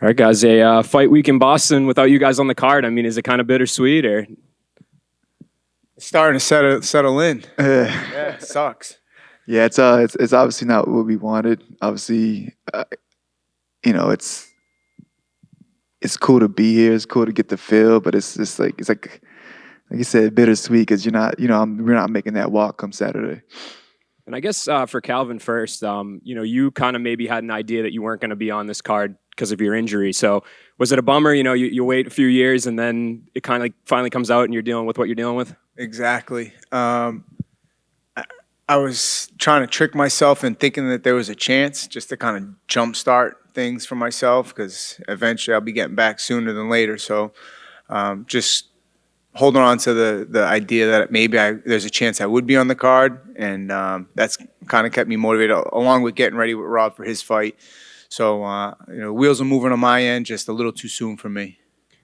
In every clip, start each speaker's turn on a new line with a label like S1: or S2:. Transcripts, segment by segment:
S1: All right, guys. A fight week in Boston without you guys on the card. I mean, is it kind of bittersweet or?
S2: It's starting to settle in. Yeah, it sucks.
S3: Yeah, it's obviously not what we wanted. Obviously, it's cool to be here. It's cool to get the feel, but it's just like you said, bittersweet because we're not making that walk come Saturday.
S1: And I guess for Calvin first, you kind of maybe had an idea that you weren't going to be on this card because of your injury. So was it a bummer? You wait a few years and then it kind of like finally comes out and you're dealing with what you're dealing with?
S2: Exactly. I was trying to trick myself in thinking that there was a chance just to kind of jumpstart things for myself because eventually I'll be getting back sooner than later. So just holding on to the idea that maybe there's a chance I would be on the card, and that's kind of kept me motivated along with getting ready with Rob for his fight. So wheels are moving on my end, just a little too soon for me.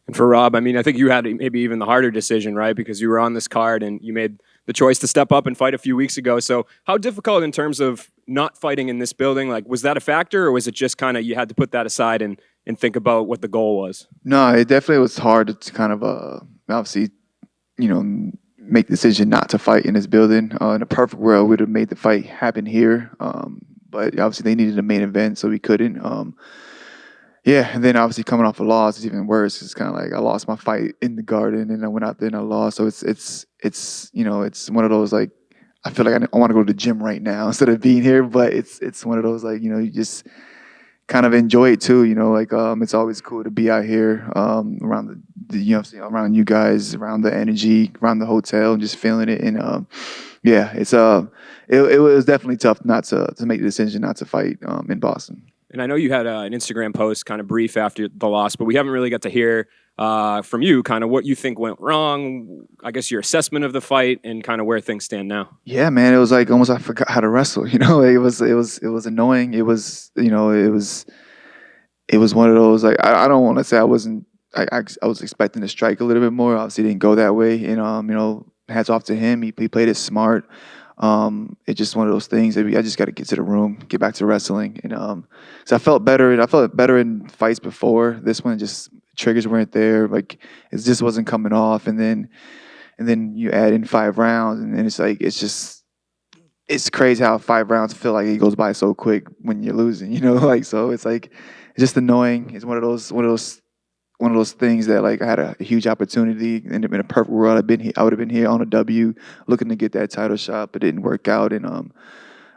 S1: And for Rob, I mean, I think you had maybe even the harder decision, right? Because you were on this card and you made the choice to step up and fight a few weeks ago. So how difficult in terms of not fighting in this building? Like, was that a factor, or was it just kind of you had to put that aside and think about what the goal was?
S3: No, it definitely was hard to kind of obviously, make the decision not to fight in this building. In a perfect world, we would have made the fight happen here. But obviously they needed a main event, so we couldn't. And then obviously coming off a loss is even worse. It's kind of like I lost my fight in the Garden, and I went out there and I lost. So it's one of those like I feel like I want to go to the gym right now instead of being here. But it's one of those like you just kind of enjoy it too. It's always cool to be out here around the UFC, around you guys, around the energy, around the hotel, and just feeling it. And it was definitely tough not to make the decision not to fight in Boston.
S1: And I know you had an Instagram post kind of brief after the loss, but we haven't really got to hear from you kind of what you think went wrong, I guess your assessment of the fight and kind of where things stand now.
S3: Yeah, man, it was like almost I forgot how to wrestle, it was annoying. It was, it was one of those, like, I don't want to say I was expecting to strike a little bit more. Obviously it didn't go that way. And, hats off to him. He played it smart. It's just one of those things that I just got to get to the room, get back to wrestling. And so I felt better in fights before. This one, just triggers weren't there. Like it just wasn't coming off. And then you add in 5 rounds, and then it's crazy how 5 rounds feel like it goes by so quick when you're losing. So it's like it's just annoying. It's one of those things that like I had a huge opportunity, and in a perfect world, I would have been here on a W, looking to get that title shot, but it didn't work out. And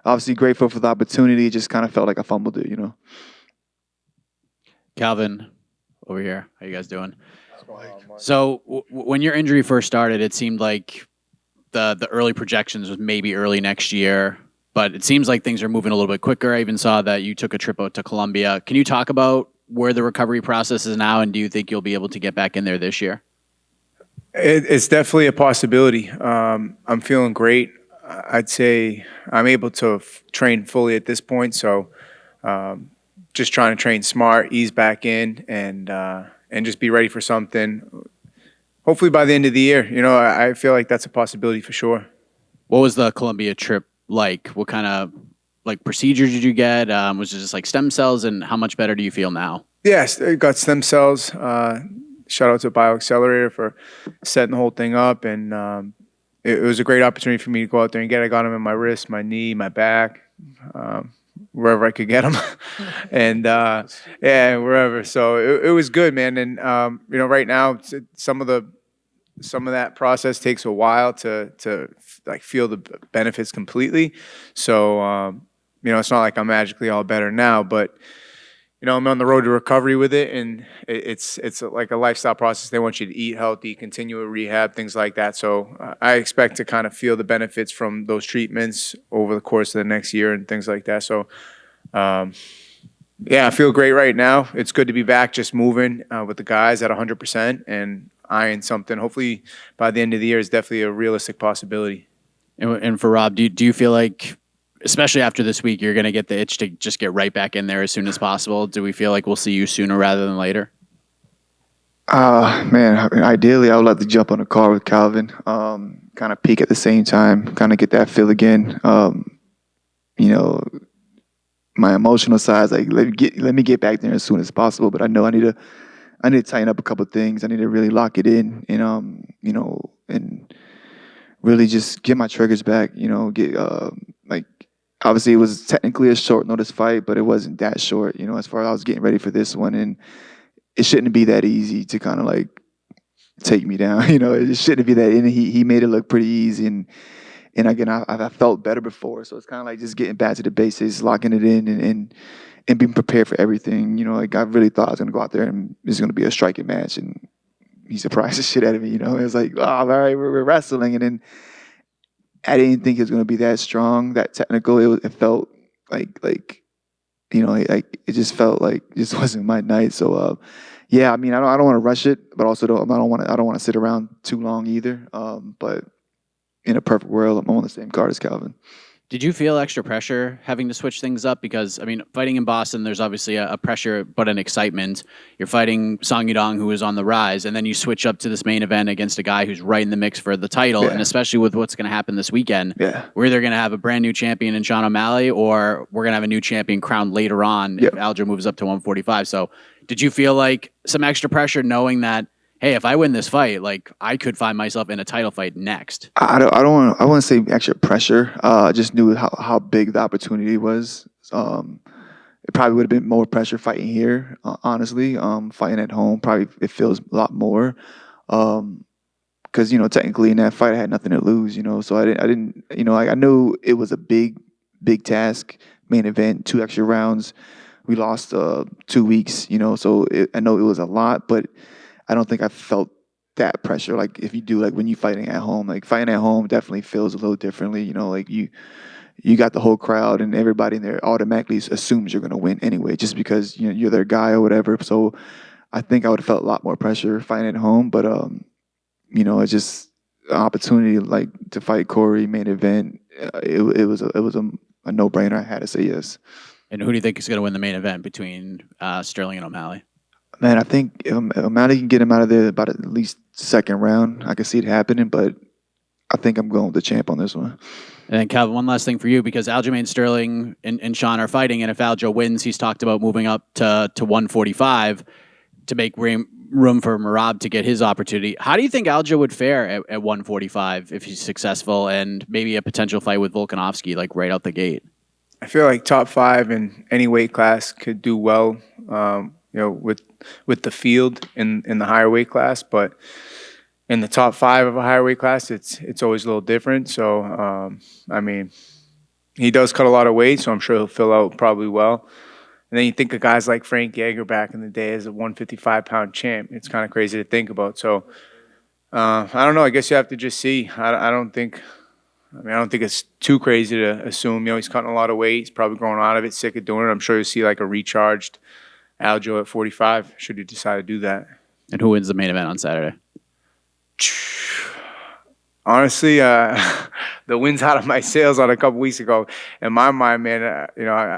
S3: obviously grateful for the opportunity. It just kind of felt like I fumbled it,
S4: Calvin, over here, how you guys doing? So when your injury first started, it seemed like the early projections was maybe early next year, but it seems like things are moving a little bit quicker. I even saw that you took a trip out to Colombia. Can you talk about where the recovery process is now, and do you think you'll be able to get back in there this year?
S2: It's definitely a possibility. I'm feeling great. I'd say I'm able to train fully at this point, so just trying to train smart, ease back in, and just be ready for something. Hopefully by the end of the year. I feel like that's a possibility for sure.
S4: What was the Colombia trip like? What kind of procedure did you get? Was it just like stem cells, and how much better do you feel now?
S2: Yes, I got stem cells. Shout out to BioAccelerator for setting the whole thing up, and it was a great opportunity for me to go out there and get. I got them in my wrist, my knee, my back, wherever I could get them, and wherever. So it was good, man. And right now, some of that process takes a while to feel the benefits completely. So it's not like I'm magically all better now, but I'm on the road to recovery with it, and it's like a lifestyle process. They want you to eat healthy, continue with rehab, things like that. So I expect to kind of feel the benefits from those treatments over the course of the next year and things like that. So I feel great right now. It's good to be back, just moving with the guys at 100% and eyeing something. Hopefully by the end of the year is definitely a realistic possibility.
S4: And for Rob, do you feel like, especially after this week, you're going to get the itch to just get right back in there as soon as possible? Do we feel like we'll see you sooner rather than later?
S3: Man, ideally, I would like to jump on a car with Calvin, kind of peak at the same time, kind of get that feel again. My my emotional side is like let me get back there as soon as possible. But I know I need to tighten up a couple of things. I need to really lock it in, and and really just get my triggers back. Get like obviously it was technically a short notice fight, but it wasn't that short. As far as I was getting ready for this one, and it shouldn't be that easy to kind of like take me down. It shouldn't be that. And he made it look pretty easy, and again, I felt better before, so it's kind of like just getting back to the basics, locking it in, and being prepared for everything. Like I really thought I was gonna go out there and it's gonna be a striking match, and he surprised the shit out of me. It was like, oh, all right, we're wrestling, and then I didn't think it was gonna be that strong, that technical. It felt like it just felt like it just wasn't my night. So yeah, I mean, I don't want to rush it, but also I don't want to sit around too long either. But in a perfect world, I'm on the same card as Calvin.
S4: Did you feel extra pressure having to switch things up? Because, I mean, fighting in Boston, there's obviously a pressure, but an excitement. You're fighting Song Yudong, who is on the rise, and then you switch up to this main event against a guy who's right in the mix for the title, and especially with what's going to happen this weekend, we're either going to have a brand new champion in Sean O'Malley, or we're going to have a new champion crowned later on if Aljo moves up to 145. So did you feel like some extra pressure knowing that, hey, if I win this fight, like I could find myself in a title fight next?
S3: I want to say extra pressure. I just knew how big the opportunity was. It probably would have been more pressure fighting here, honestly. Fighting at home, probably it feels a lot more. Because technically in that fight I had nothing to lose. So I didn't. I knew it was a big task, main event, 2 extra rounds. We lost 2 weeks. So I know it was a lot, but I don't think I felt that pressure. Like if you do, like when you fighting at home, like fighting at home definitely feels a little differently. Like you got the whole crowd and everybody in there automatically assumes you're going to win anyway, just because you're their guy or whatever. So I think I would have felt a lot more pressure fighting at home. But it's just an opportunity like to fight Cory main event. It was a no brainer. I had to say yes.
S4: And who do you think is going to win the main event between Sterling and O'Malley?
S3: Man, I think if O'Malley can get him out of there about at least second round, I can see it happening, but I think I'm going with the champ on this one.
S4: And then, Calvin, one last thing for you, because Aljamain Sterling and Sean are fighting, and if Aljo wins, he's talked about moving up to 145 to make room for Merab to get his opportunity. How do you think Aljo would fare at 145 if he's successful, and maybe a potential fight with Volkanovski, like right out the gate?
S2: I feel like top 5 in any weight class could do well. With the field in the higher weight class, but in the top 5 of a higher weight class, it's always a little different. So I mean, he does cut a lot of weight, so I'm sure he'll fill out probably well. And then you think of guys like Frank Yeager back in the day as a 155-pound champ. It's kind of crazy to think about. So I don't know. I guess you have to just see. I don't think it's too crazy to assume. He's cutting a lot of weight. He's probably growing out of it, sick of doing it. I'm sure you'll see like a recharged Aljo at 45, should you decide to do that.
S4: And who wins the main event on Saturday?
S2: Honestly, the wind's out of my sails on a couple weeks ago. In my mind, man,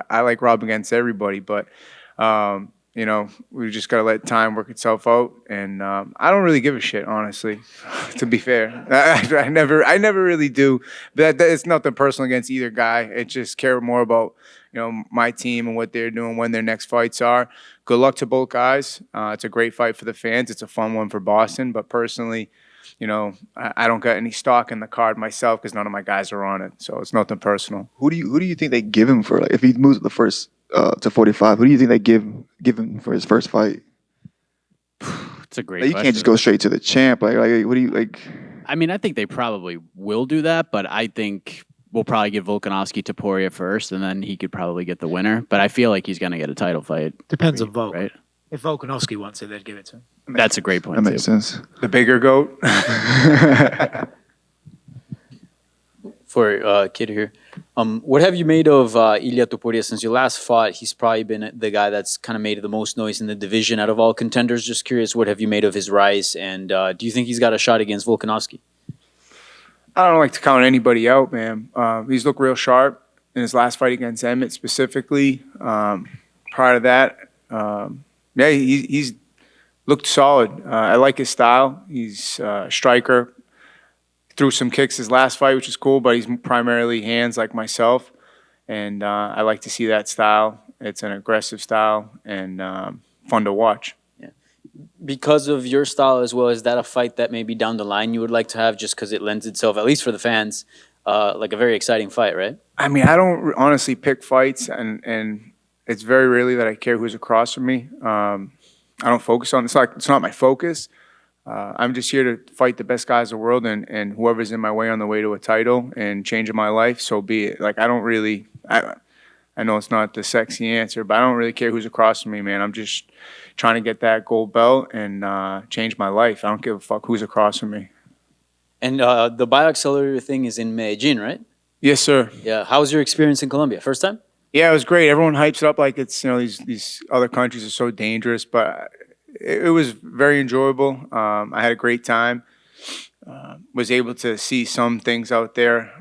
S2: I like Rob against everybody, but we just got to let time work itself out. And I don't really give a shit, honestly, to be fair. I never really do. But it's nothing personal against either guy. It just care more about my team and what they're doing when their next fights are. Good luck to both guys. It's a great fight for the fans. It's a fun one for Boston. But personally, I don't got any stock in the card myself because none of my guys are on it. So it's nothing personal.
S3: Who do you think they give him for? Like if he moves the first to 45, who do you think they give him for his first fight?
S4: It's a great
S3: question. You can't just go straight to the champ. Like what do you like?
S4: I mean, I think they probably will do that, but I think we'll probably give Volkanovski to Poirier first, and then he could probably get the winner. But I feel like he's going to get a title fight.
S5: Depends on Volk.
S4: Right?
S5: If Volkanovski wants it, they'd give it to him.
S4: That's a great point.
S3: That makes sense.
S2: The bigger goat.
S6: For Kid here, what have you made of Ilia Topuria since you last fought? He's probably been the guy that's kind of made the most noise in the division out of all contenders. Just curious, what have you made of his rise, and do you think he's got a shot against Volkanovski?
S2: I don't like to count anybody out, man. He's looked real sharp in his last fight against Emmett specifically. Prior to that, he's looked solid. I like his style. He's a striker. Threw some kicks his last fight, which is cool, but he's primarily hands like myself. and I like to see that style. It's an aggressive style and fun to watch.
S6: Because of your style as well, is that a fight that maybe down the line you would like to have just because it lends itself, at least for the fans, like a very exciting fight, right?
S2: I mean, I don't honestly pick fights, and it's very rarely that I care who's across from me. I don't focus on it's not my focus. I'm just here to fight the best guys in the world, and whoever's in my way on the way to a title and changing my life, so be it. Like I don't really, I know it's not the sexy answer, but I don't really care who's across from me, man. I'm just trying to get that gold belt and change my life. I don't give a fuck who's across from me.
S6: And the bioaccelerator thing is in Medellin, right?
S2: Yes, sir.
S6: Yeah. How was your experience in Colombia? First time?
S2: Yeah, it was great. Everyone hypes it up like it's these other countries are so dangerous, but it was very enjoyable. I had a great time. Was able to see some things out there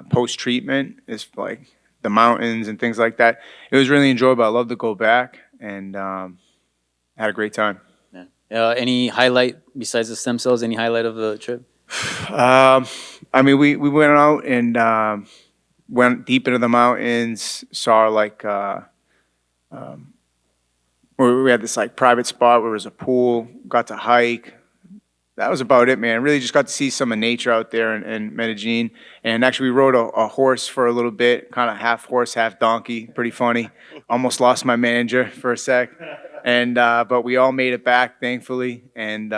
S2: post treatment, is like the mountains and things like that. It was really enjoyable. I love to go back and had a great time.
S6: Yeah. Any highlight besides the stem cells? Any highlight of the trip?
S2: I mean, we went out and went deep into the mountains. Saw like where we had this like private spot where there was a pool. Got to hike. That was about it, man. Really just got to see some of nature out there in Medellin. And actually, we rode a horse for a little bit, kind of half horse, half donkey. Pretty funny. Almost lost my manager for a sec. And but we all made it back, thankfully. And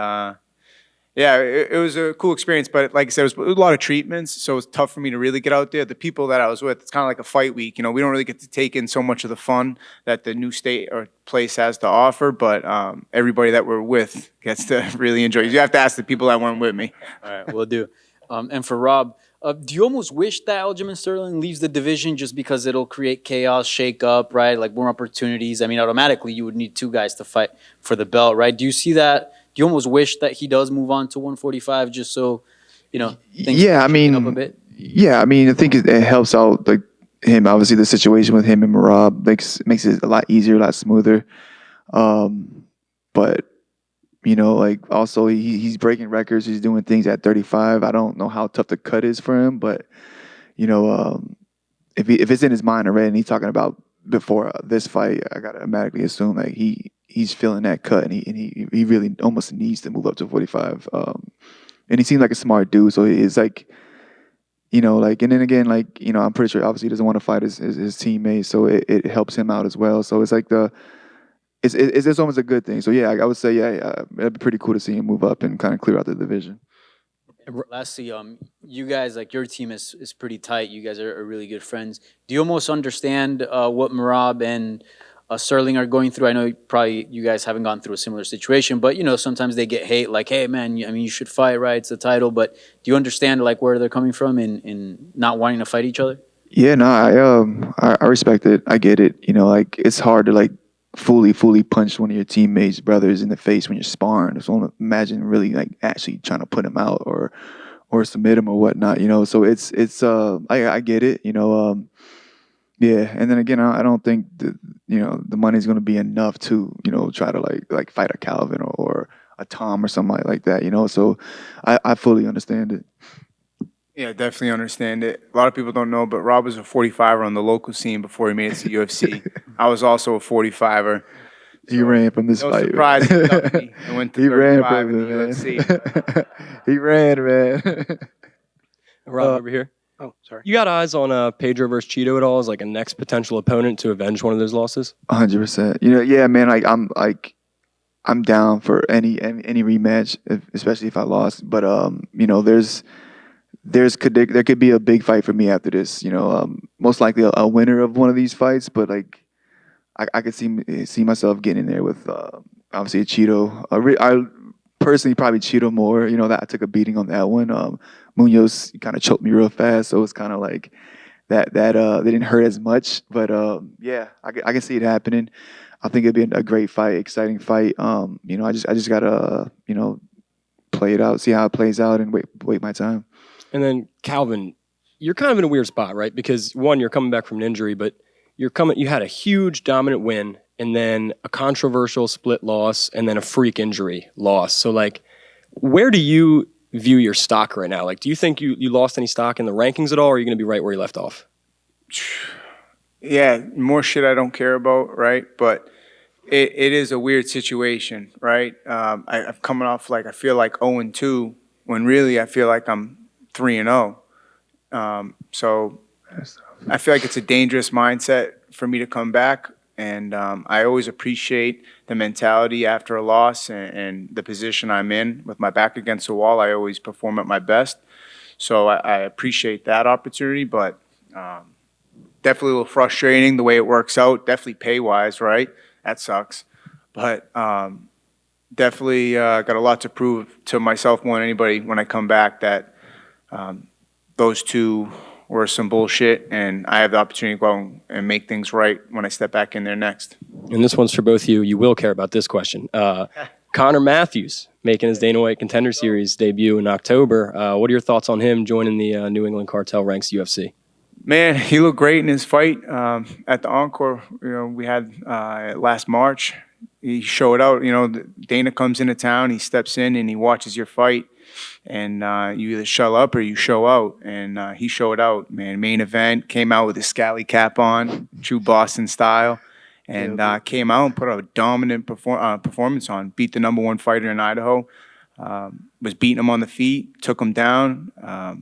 S2: yeah, it was a cool experience. But like I said, it was a lot of treatments, so it was tough for me to really get out there. The people that I was with, it's kind of like a fight week. You know, we don't really get to take in so much of the fun that the new state or place has to offer. But everybody that we're with gets to really enjoy. You have to ask the people that weren't with me.
S6: All right, we'll do. And for Rob, do you almost wish that Aljamain Sterling leaves the division just because it'll create chaos, shake up, right? Like more opportunities. I mean, automatically you would need two guys to fight for the belt, right? Do you see that? Do you almost wish that he does move on to 145 just so, things
S3: Yeah, I
S6: shake up a
S3: mean,
S6: bit?
S3: yeah, I mean, I think it helps out like him. Obviously, the situation with him and Marab makes it a lot easier, a lot smoother. But like also he's breaking records. He's doing things at 35. I don't know how tough the cut is for him, but if it's in his mind already, and he's talking about before this fight, I gotta automatically assume like he's feeling that cut, and he really almost needs to move up to 45. And he seems like a smart dude, so it's like, like, and then again, like, I'm pretty sure obviously he doesn't want to fight his teammates, so it helps him out as well. So it's like it's almost a good thing. So yeah, I would say it'd be pretty cool to see him move up and kind of clear out the division.
S6: Lastly, you guys, like your team is pretty tight. You guys are really good friends. Do you almost understand what Marab and Sterling are going through? I know probably you guys haven't gone through a similar situation, but sometimes they get hate like, hey man, I mean you should fight, right? It's a title. But do you understand like where they're coming from in not wanting to fight each other?
S3: Yeah, no, I respect it. I get it. Like it's hard to like fully punch one of your teammates, brothers in the face when you're sparring. So imagine really like actually trying to put him out or submit him or whatnot. So it's I get it. Yeah, and then again, I don't think the money's going to be enough to try to like fight a Calvin or a Tom or something like that. So I fully understand it.
S2: Yeah, definitely understand it. A lot of people don't know, but Rob was a 45er on the local scene before he made it to UFC. I was also a 45er.
S3: He ran from this
S2: No
S3: fight.
S2: surprise he ducked me. I went to
S3: He ran
S2: 35
S3: from
S2: in
S3: it,
S2: the
S3: man.
S2: UFC.
S3: He ran, man.
S1: Rob, over here.
S5: Oh, sorry.
S1: You got eyes on Pedro versus Cheeto at all as like a next potential opponent to avenge one of those losses?
S3: 100%. Yeah, man. I'm down for any rematch, especially if I lost. But there could be a big fight for me after this. Most likely a winner of one of these fights. But like, I could see myself getting in there with obviously a Cheeto. I personally probably Cheeto more. That I took a beating on that one. Munoz kind of choked me real fast, so it's kind of like that they didn't hurt as much. But yeah, I can see it happening. I think it'd be a great fight, exciting fight. I just gotta play it out, see how it plays out, and wait my time.
S1: And then Calvin, you're kind of in a weird spot, right? Because one, you're coming back from an injury, but you had a huge dominant win and then a controversial split loss and then a freak injury loss. So like, where do you view your stock right now? Like, do you think you lost any stock in the rankings at all, or are you going to be right where you left off?
S2: Yeah, more shit I don't care about, right? But it is a weird situation, right? I'm coming off like I feel like 0-2 when really I feel like I'm 3-0. So I feel like it's a dangerous mindset for me to come back. And I always appreciate the mentality after a loss and the position I'm in with my back against the wall. I always perform at my best. So I appreciate that opportunity, but definitely a little frustrating the way it works out. Definitely pay wise, right? That sucks. But definitely got a lot to prove to myself more than anybody when I come back that those two were some bullshit, and I have the opportunity to go and make things right when I step back in there next.
S1: And this one's for both of you. You will care about this question. Connor Matthews making his Dana White Contender Series debut in October. What are your thoughts on him joining the New England Cartel ranks UFC?
S2: Man, he looked great in his fight at the Encore. We had last March. He showed out. Dana comes into town, he steps in, and he watches your fight, and you either show up or you show out. And he showed out, man. Main event, came out with a scally cap on, true Boston style, and came out and put a dominant performance on. Beat the #1 fighter in Idaho. Was beating him on the feet, took him down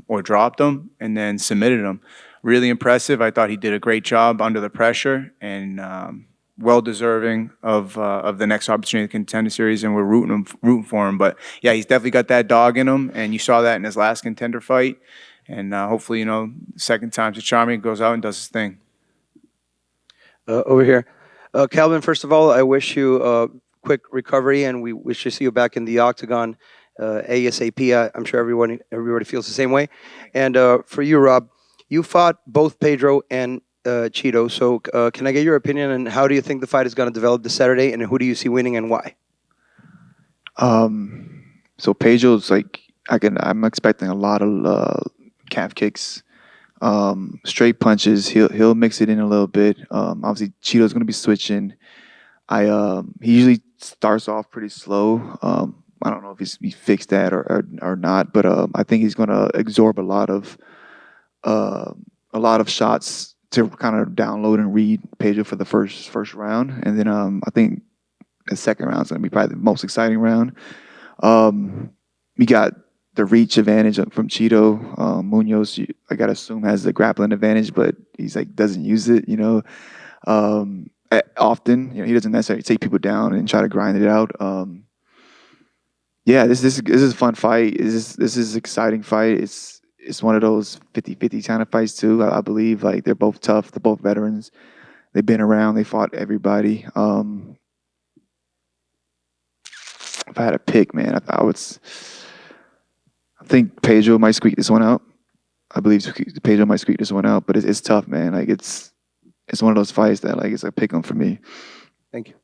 S2: or dropped him, and then submitted him. Really impressive. I thought he did a great job under the pressure, and well deserving of the next opportunity to Contender Series, and we're rooting for him. But yeah, he's definitely got that dog in him, and you saw that in his last contender fight. And hopefully, second time's a charm. He goes out and does his thing.
S7: Over here. Calvin, first of all, I wish you a quick recovery, and we wish to see you back in the octagon ASAP. I'm sure everybody feels the same way. And for you, Rob, you fought both Pedro and Cheeto. So can I get your opinion on how do you think the fight is going to develop this Saturday, and who do you see winning and why?
S3: So Pedro's I'm expecting a lot of calf kicks, straight punches. He'll mix it in a little bit. Obviously Cheeto's going to be switching. He usually starts off pretty slow. I don't know if he fixed that or not, but I think he's going to absorb a lot of shots to kind of download and read Pedro for the first round, and then I think the second round is going to be probably the most exciting round. We got the reach advantage from Cheeto. Munoz, I gotta assume, has the grappling advantage, but he's doesn't use it. Often. He doesn't necessarily take people down and try to grind it out. Yeah, this is a fun fight. This is an exciting fight. It's one of those 50-50 kind of fights too. I believe they're both tough. They're both veterans. They've been around. They fought everybody. If I had a pick, man, I think Pedro might squeak this one out. I believe Pedro might squeak this one out, but it's tough, man. It's one of those fights that it's a pick 'em for me.
S7: Thank you.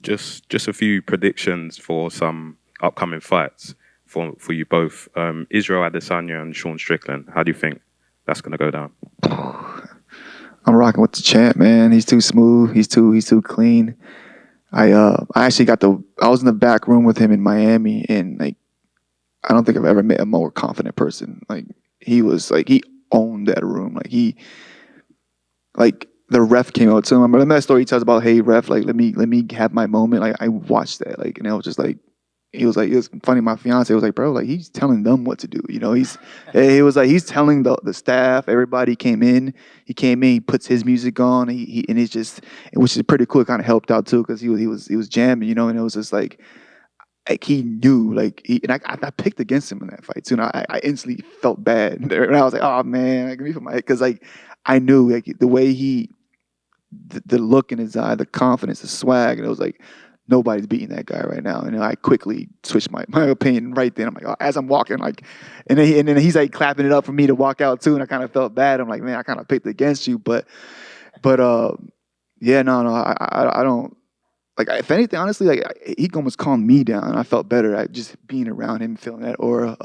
S8: Just a few predictions for some upcoming fights for you both. Israel Adesanya and Sean Strickland. How do you think that's going to go down?
S3: I'm rocking with the champ, man. He's too smooth. He's too clean. I actually I was in the back room with him in Miami, and I don't think I've ever met a more confident person. He was he owned that room. The ref came out to him. Remember that story he tells about, hey ref, let me have my moment. I watched that, and it was just it was funny. My fiance was like, bro, he's telling them what to do. He's telling the staff, everybody came in. He came in, he puts his music on, and it's just, which is pretty cool. It kind of helped out too, because he was jamming, and it was just he knew, and I picked against him in that fight too. And I instantly felt bad, and I was like, oh man, because I knew the way the look in his eye, the confidence, the swag, and it was nobody's beating that guy right now. And I quickly switched my opinion right then. I'm like, oh, as I'm walking, and then he's clapping it up for me to walk out too. And I kind of felt bad. I'm like, man, I kind of picked against you, but yeah, no, I don't. If anything, honestly, he almost calmed me down. I felt better at just being around him, feeling that aura.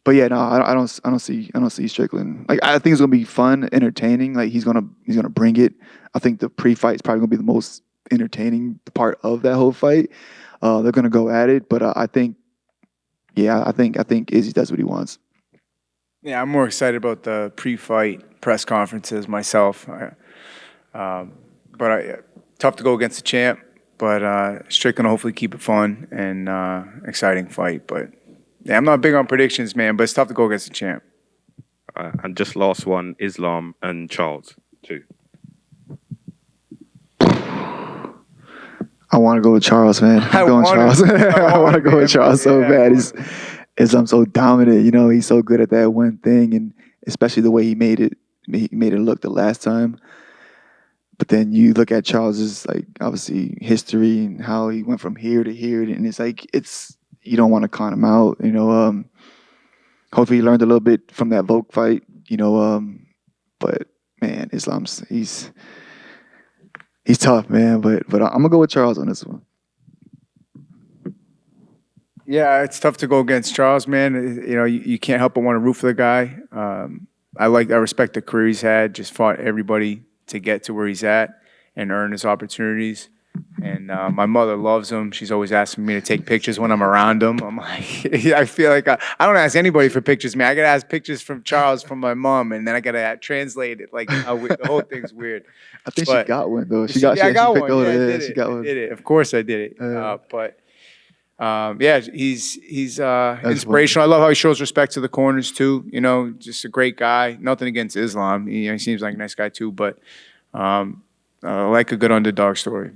S3: But yeah, no, I don't see Strickland. I think it's gonna be fun, entertaining. He's gonna bring it. I think the pre-fight is probably gonna be the most entertaining part of that whole fight. They're gonna go at it, but I think Izzy does what he wants.
S2: Yeah, I'm more excited about the pre-fight press conferences myself. Tough to go against the champ, but Strickland will hopefully keep it fun and exciting fight. But yeah, I'm not big on predictions, man, but it's tough to go against the champ.
S8: And just last one, Islam and Charles, too.
S3: I want to go with Charles, man. I'm going Charles. I want to go with Charles so bad. Islam's so dominant. You know, he's so good at that one thing, and especially the way he made it. He made it look the last time. But then you look at Charles's, like, obviously history and how he went from here to here, and it's like you don't want to count him out. You know, hopefully he learned a little bit from that Volk fight. You know, but man, he's tough, man. But I'm gonna go with Charles on this one.
S2: Yeah, it's tough to go against Charles, man. You know, you can't help but want to root for the guy. I respect the career he's had. Just fought everybody to get to where he's at and earn his opportunities. And my mother loves him. She's always asking me to take pictures when I'm around him. I'm like, I feel like I don't ask anybody for pictures, man. I gotta ask pictures from Charles from my mom, and then I gotta translate it. Like the whole thing's weird.
S3: I think she got one though.
S2: I got one.
S3: Yeah,
S2: I did
S3: she got one.
S2: I did it. Of course, I did it. Yeah, he's inspirational. I love how he shows respect to the corners too. You know, just a great guy. Nothing against Islam. He seems like a nice guy too, but I like a good underdog story.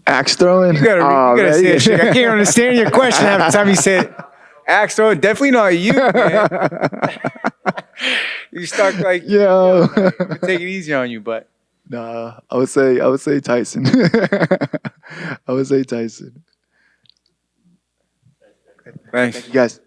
S3: Axe throwing?
S2: You gotta say it, Shake. I can't understand your question half the time you said axe throwing. Definitely not you, man. You stuck like
S3: Yo.
S2: take it easy on you, but
S3: Nah, I would say Tyson. I would say Tyson.
S2: thanks.
S3: Thank you guys.